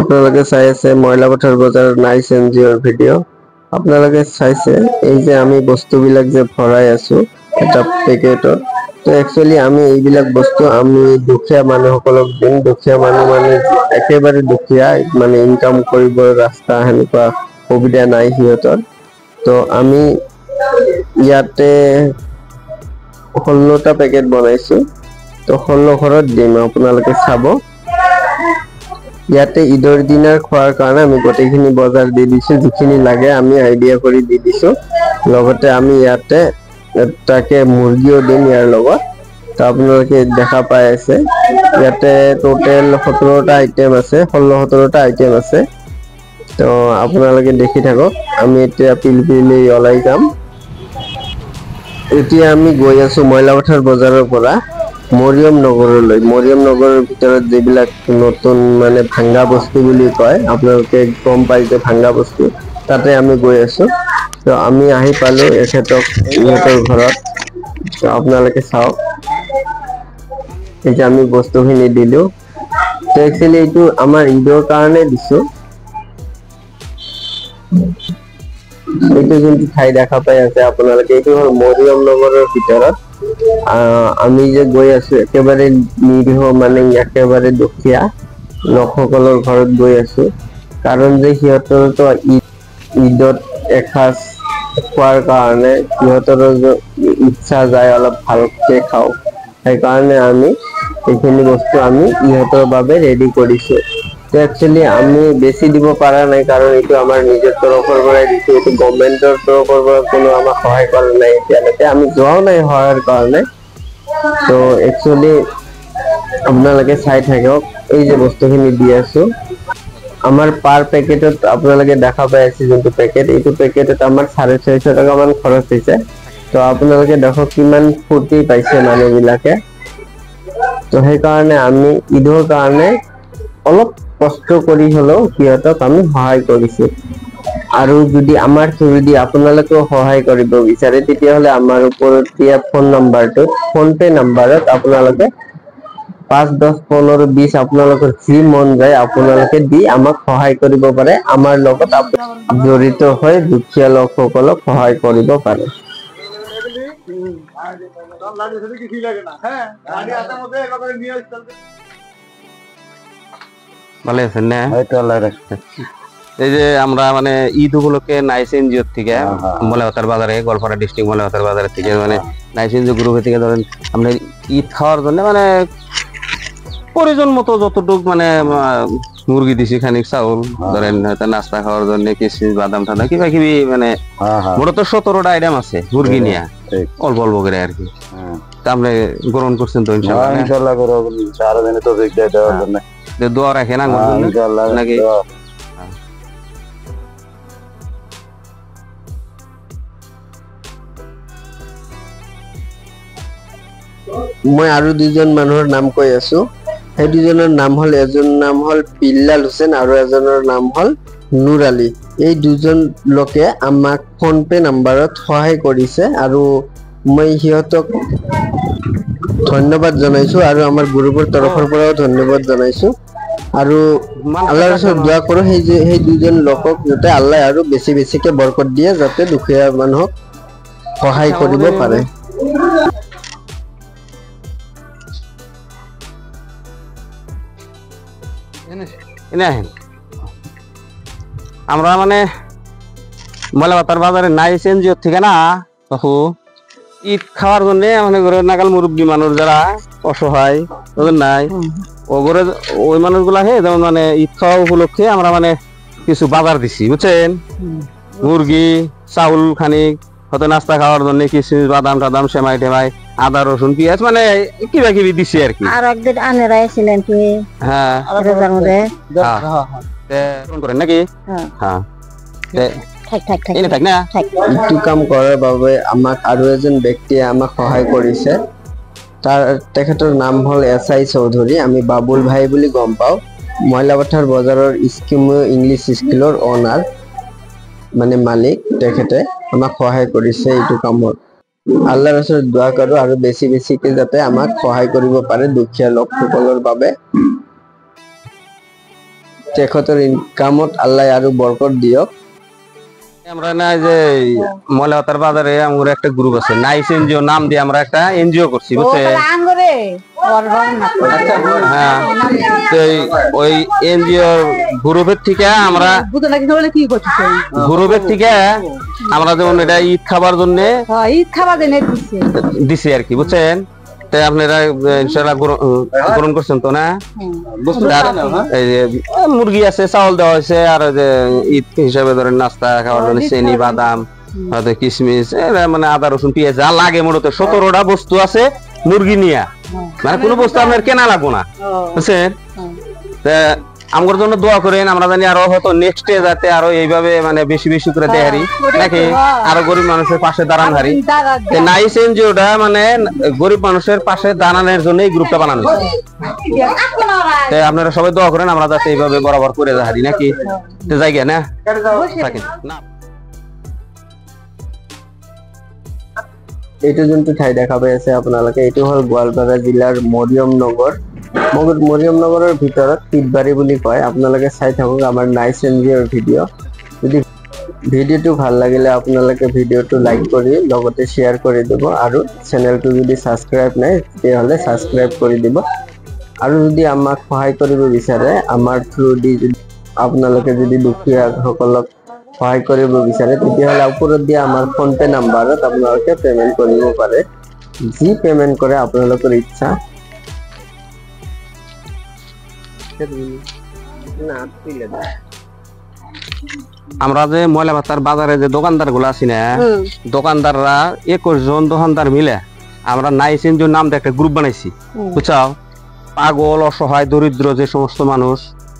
আপোনালোকে চাই আছে মইলাপথাৰ বজাৰৰ নাইচ এনজিঅ'ৰ ভিডিঅ'। আপোনালোকে চাইছে এই যে আমি বস্তুবিলাক যে ভৰাই আছো এটা পেকেটত, তো একচুয়ালি আমি এইবিলাক বস্তু আমি দুখীয়া মানুহসকলক দিম। দুখীয়া মানুহ মানে একেবাৰে দুখীয়া, মানে ইনকাম কৰিব ৰাস্তা সেনেকুৱা সুবিধা নাই সিহঁতৰ। তো আমি ইয়াতে 16টা পেকেট বনাইছো, তো 16 ঘৰত দিম, আপোনালোকে চাব। ইয়াতে ঈদৰ দিনাৰ খোৱাৰ কাৰণে আমি গোটেইখিনি বজাৰ দি দিছো, যিখিনি লাগে আমি আইডিয়া কৰি দি দিছো। লগতে আমি ইয়াতে তাকে মুৰ্গীও দিম ইয়াৰ লগত। তো আপোনালোকে দেখা পাই আছে ইয়াতে টোটেল 17টা আইটেম আছে, 16-17টা আইটেম আছে। তো আপোনালোকে দেখি থাকক। আমি এতিয়া পিলপিলি ওলাই যাম। এতিয়া আমি গৈ আছো মইলাপথাৰ বজাৰৰ পৰা মৰিয়ম নগৰলৈ। মৰিয়ম নগৰৰ ভিতৰত যিবিলাক নতুন মানে ভাঙ্গা বস্তু বুলি কয়, আপোনালোকে গম পাই যে ভাঙ্গা বস্তু, তাতে আমি গৈ আছো। তো আমি আহি পালো ইহঁতৰ ঘৰত। তো আপোনালোকে চাওক, এই যে আমি বস্তুখিনি দিলো। তো একচুয়ালি এইটো আমাৰ ঈদৰ কাৰণে দিছো। এইটো যোনটো ঠাই দেখা পাই আছে আপোনালোকে, এইটো হ'ল মৰিয়ম নগৰৰ ভিতৰত। আমি যে গৈ আছো একেবাৰে নিৰীহ, মানে একেবাৰে দুখীয়া লোকসকলৰ ঘৰত গৈ আছো। কাৰণ যে সিহঁতৰতো ঈদত এসাঁজ খোৱাৰ কাৰণে সিহঁতৰো ইচ্ছা যায় অলপ ভালকে খাওঁ, সেইকাৰণে আমি এইখিনি বস্তু আমি ইহঁতৰ বাবে ৰেডি কৰিছো। একচুয়ালি আমি বেছি দিব পৰা নাই, কাৰণ এইটো আমাৰ নিজৰ তৰফৰ পৰাই দিছো। এইটো গভৰ্ণমেন্টৰ তৰফৰ পৰা কোনো আমাক সহায় কৰা নাই এতিয়ালৈকে, আমি যোৱাও নাই সহায়ৰ কাৰণে। তো একচুয়ালি আপোনালোকে চাই থাকক, এই যে বস্তুখিনি দি আছো। আমাৰ পাৰ পেকেটত আপোনালোকে দেখা পাই আছে যোনটো পেকেট, এইটো পেকেটত আমাৰ 650 টকা মান খৰচ হৈছে। তো আপোনালোকে দেখক কিমান ফূৰ্তি পাইছে মানুহ বিলাকে। তো সেইকাৰণে আমি ঈদৰ কাৰণে অলপ কষ্ট কৰি হলেও সিহঁতক আমি সহায় কৰিছো। আৰু যদি আমাৰ থ্ৰুদি আপোনালোকেও সহায় কৰিব বিচাৰে, তেতিয়াহলে আমাৰ ওপৰত দিয়া ফোন নম্বৰটোত, ফোন পে নম্বৰত আপোনালোকে 5, 10, 15, 20 আপোনালোকৰ যি মন যায় আপোনালোকে দি আমাক সহায় কৰিব পাৰে। আমাৰ লগত জড়িত হৈ দুখীয়া লোকসকলক সহায় কৰিব পাৰে। ভালে আছেন না? এই যে আমরা মানে ঈদ উপলক্ষে নাইস এনজিও থেকে ময়লাপথার বাজারে, গোয়ালপাড়া ডিস্ট্রিক্ট ময়লাপথার বাজারের থেকে মানে নাইস এনজিও গ্রুপের থেকে ধরেন আমরা ঈদ খাওয়ার জন্য মানে প্রয়োজন মতো যতটুকু মানে মুরগি দিছি, খানিক চাউল, ধরেন নাস্তা খাওয়ার জন্য কিশমিশ, বাদাম ঠান্ডা কিবা কিবি, মানে মূলত 17টা আইটেম আছে মুরগি নিয়ে, অল্প অল্প করে আর কি। আপনি গ্রহণ করছেন তো ইনশাআল্লাহ? দোয়া রাখেন নাকি? মই আৰু দুজন মানুহৰ নাম কৈ আছো। সেই দুজনৰ নাম হ'ল, এজনৰ নাম হ'ল বিল্লাল হুছেইন আৰু এজনৰ নাম হ'ল নুৰ আলী। এই দুজন লোকে আমাক ফোন পে নম্বৰত সহায় কৰিছে, আৰু মই সিহঁতক ধন্যবাদ জনাইছো, আৰু আমাৰ গ্ৰুপৰ তৰফৰ পৰাও ধন্যবাদ জনাইছো। আৰু আল্লাহৰ ওচৰত দোৱা কৰো সেই দুজন লোকক যাতে আল্লাহ আৰু বেছি বেছিকে বৰকত দিয়ে, যাতে দুখীয়া মানুহক সহায় কৰিব পাৰে। আমরা মানে ময়লাপথার বাজারে নাইস এনজিও থেকে না তখন ঈদ খাওয়ার জন্য মানে নাগাল মুরব্বী মানুষ যারা অসহায় ওদের নাই, ওগরে ওই মানুষগুলা যেমন মানে ঈদ খাওয়া উপলক্ষে আমরা মানে কিছু বাজার দিছি, বুঝছেন? মুরগি, চাউল খানিক, হয়তো নাস্তা খাওয়ার জন্য কিশমিশ, বাদাম টাদাম, সেমাই টেমাই, আদা রসুন পেঁয়াজ, মানে কিবা কিবি দিছি আর কি। আর একদিন আনে রাইছিলেন তুই? হ্যাঁ, করেন নাকি? হ্যাঁ, ইটো কাম কৰাৰ বাবে আমাক আৰু এজন ব্যক্তিয়ে আমাক সহায় কৰিছে। তেখেতৰ নাম হ'ল SI চৌধুৰী। আমি বাবুল ভাই বুলি গম পাওঁ। ময়লাপথাৰ বজাৰৰ স্কিমো ইংলিছ স্কুলৰ অনাৰ, মানে মালিক। তেখেতে আমাক সহায় কৰিছে এইটো কামত। আল্লাহৰ ওচৰত দোৱা কৰো আৰু বেছি বেছিকে যাতে আমাক সহায় কৰিব পাৰে দুখীয়া লোকসকলৰ বাবে। তেখেতৰ ইনকামত আল্লাহ আৰু বরকত দিয়ক। আমরা না যে ময়লাপাতার বাজারে আমার একটা গ্রুপ আছে নাইস এনজিও নাম দিয়ে আমরা একটা এনজিও করছি বুঝছেন। হ্যাঁ তো ওই এনজিও গ্রুপের থেকে আমরা যেমন এটা ঈদ খাবার জন্য দিছি আর কি বুঝছেন। তাই আপনারা ইনশাআল্লাহ গ্রহণ করছেন তো না? এই যে মুরগি আছে, চাউল দেওয়া হয়েছে, আর যে ঈদ হিসাবে ধরেন নাস্তা খাওয়ার জন্য চেনি, বাদাম, কিশমিশ, মানে আদা, রসুন, পেঁয়াজ যা লাগে মূলত 17টা বস্তু আছে মুরগি নিয়ে, মানে কোনো বস্তু আপনার কেনা লাগবো না বুঝছেন। আমার জন্য দোয়া করেন, আমরা জানি আরো হয়তো নেক্সট ডে যাতে আরো এইভাবে মানে বেশি বেশি করে দেয় হারি নাকি আরো গরিব মানুষের পাশে দাঁড়ান হারি। নাইস এনজিওটা মানে গরিব মানুষের পাশে দাঁড়ানোর জন্য এই গ্রুপটা বানানো হয়েছে। আপনারা সবাই দোয়া করেন আমরা যাতে এইভাবে বরাবর করে যা হারি নাকি জায়গা না থাকেন না। এইটো যোনটো ঠাই দেখা পাই আছে আপোনালোকে, এইটো হ'ল গোৱালপাৰা জিলাৰ মৰিয়মনগৰৰ ভিতৰত পিতবাৰী বুলি কয়। আপোনালোকে চাই থাকক আমাৰ নাইস এনজিঅ'ৰ ভিডিঅ'। যদি ভিডিঅ'টো ভাল লাগিলে আপোনালোকে ভিডিঅ'টো লাইক কৰি লগতে শ্বেয়াৰ কৰি দিব, আৰু চেনেলটো যদি ছাবস্ক্ৰাইব নাই তেতিয়াহ'লে ছাবস্ক্ৰাইব কৰি দিব। আৰু যদি আমাক সহায় কৰিব বিচাৰে আমাৰ থ্ৰু দি আপোনালোকে যদি দুখীয়াসকলক সহায় কৰিব বিচাৰে তেতিয়াহ'লে ওপৰত দিয়া আমাৰ ফোনপে নাম্বাৰত আপোনালোকে পেমেন্ট কৰিব পাৰে। যি পেমেন্ট কৰে আপোনালোকৰ ইচ্ছা। আমরা যে ময়লাপাতার বাজারে যে দোকানদার গুলো আছি না, দোকানদাররা 21 জন দোকানদার মিলে আমরা নাইস এনজিওর নাম দিয়ে একটা গ্রুপ বানাইছি বুঝছাও। পাগল, অসহায়, দরিদ্র যে সমস্ত মানুষ,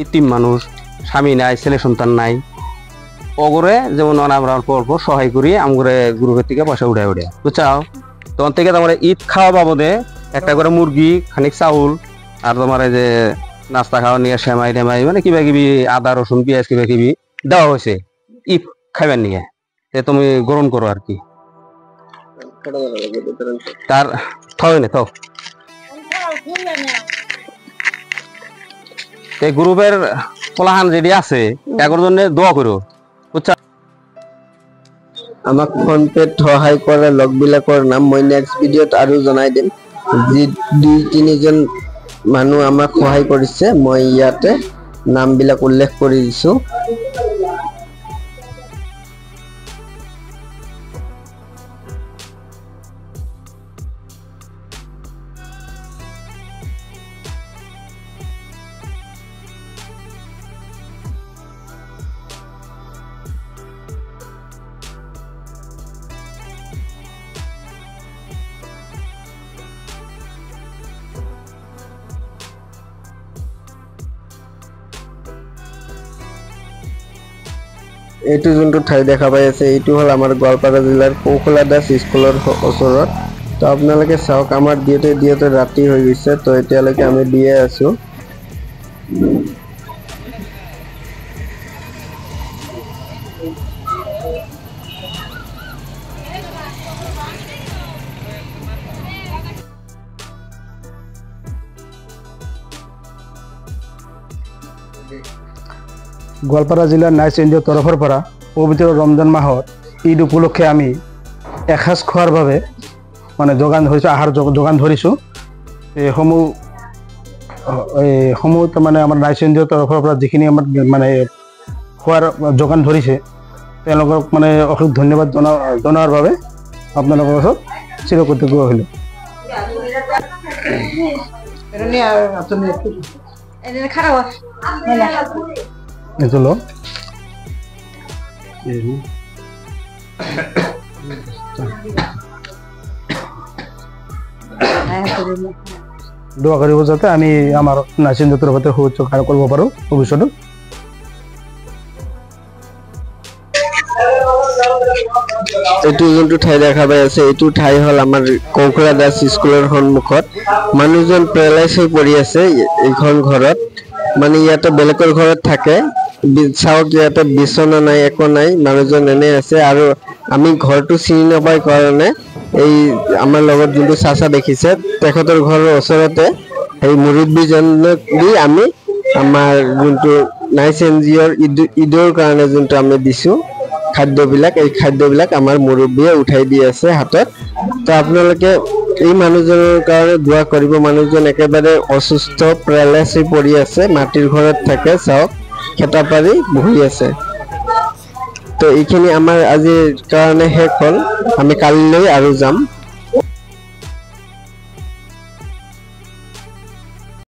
ইতিম মানুষ, স্বামী নাই, ছেলে সন্তান নাই, ওগরে যেমন আমরা অল্প অল্প সহায় করি আমগরে গ্রুপের থেকে পয়সা উঠায় বুঝছাও। তখন থেকে তোমার ঈদ খাওয়া বাবদে একটা করে মুরগি, খানিক চাউল, আর তোমার এই যে নাস্তা খাওয়া নিয়ে সেমাই টেমাই মানে কিবা কিবি আদা, রসুন, পেঁয়াজ কিবা কিবি দেওয়া হয়েছে ঈদ খাইবেন নিয়ে। তুমি গ্রহণ করো আর কি। তার থাও না থাও এই গ্রুপের কোলাহান যেটি আছে এগোর জন্য দোয়া করো বুঝছা। আমাক ফোনপেত সহায় কৰা লগবিলাকৰ নাম মই নেক্সট ভিডিঅ'ত আৰু জনাই দিম। যি 2-3জন মানুহ আমাক সহায় কৰিছে মই ইয়াতে নামবিলাক উল্লেখ কৰি দিছো। এইটো যোনটো ঠাই দেখা পাই আছে এইটো হ'ল আমাৰ গোৱালপাৰা জিলাৰ কৌশলা দাস স্কুলৰ ওচৰত। তো আপোনালোকে চাওক আমাৰ দিওঁতে ৰাতি হৈ গৈছে, তো এতিয়ালৈকে আমি দিয়ে আছো। গোৱালপাৰা জিলাৰ নাইস এনজিঅ'ৰ তৰফৰ পৰা পবিত্ৰ ৰমজান মাহত ঈদ উপলক্ষে আমি এসাঁজ খোৱাৰ বাবে মানে যোগান ধৰিছোঁ, আহাৰ যোগান ধৰিছোঁ। এইসমূহ তাৰমানে আমাৰ নাইস এনজিঅ'ৰ তৰফৰ পৰা যিখিনি আমাৰ মানে খোৱাৰ যোগান ধৰিছে তেওঁলোকক মানে অশেষ ধন্যবাদ জনোৱাৰ বাবে আপোনালোকৰ ওচৰত চিৰকৃতজ্ঞ হ'লোঁ। itu loh ini দোয়া কৰিব যাতে আমি আমাৰ নাইস এনজিঅ'ৰ তৰফতে সহযোগ কৰিব পাৰোঁ ভৱিষ্যতে। এইটো যোনটো ঠাই দেখা পাই আছে এইটো ঠাই হ'ল আমাৰ কৌশলা দাস স্কুলৰ সন্মুখত। মানুহজন পেৰালাইজ হৈ পৰি আছে এইখন ঘৰত, মানে ইয়াতে বেলেগৰ ঘৰত থাকে। চাওক ইয়াতে বিচনা নাই, একো নাই, মানুহজন এনে আছে। আৰু আমি ঘৰটো চিনি নাপাই কাৰণে এই আমাৰ লগত যোনটো চাচা দেখিছে তেখেতৰ ঘৰৰ ওচৰতে সেই মুৰব্বীজনক দি আমি আমাৰ যোনটো নাইচ এনজিঅ'ৰ ঈদৰ কাৰণে যোনটো আমি দিছো খাদ্যবিলাক, এই খাদ্যবিলাক আমাৰ মুৰব্বীয়ে উঠাই দি আছে হাতত। তো আপোনালোকে এই মানুহজনৰ কাৰণে দোৱা কৰিব। মানুহজন একেবাৰে অসুস্থ, পেৰালাইছ হৈ পৰি আছে, মাটিৰ ঘৰত থাকে, চাওক খেতা পাৰি বহি আছে। তো এইখিনি আমাৰ আজিৰ কাৰণে শেষ হ'ল, আমি কালিলৈ আৰু যাম।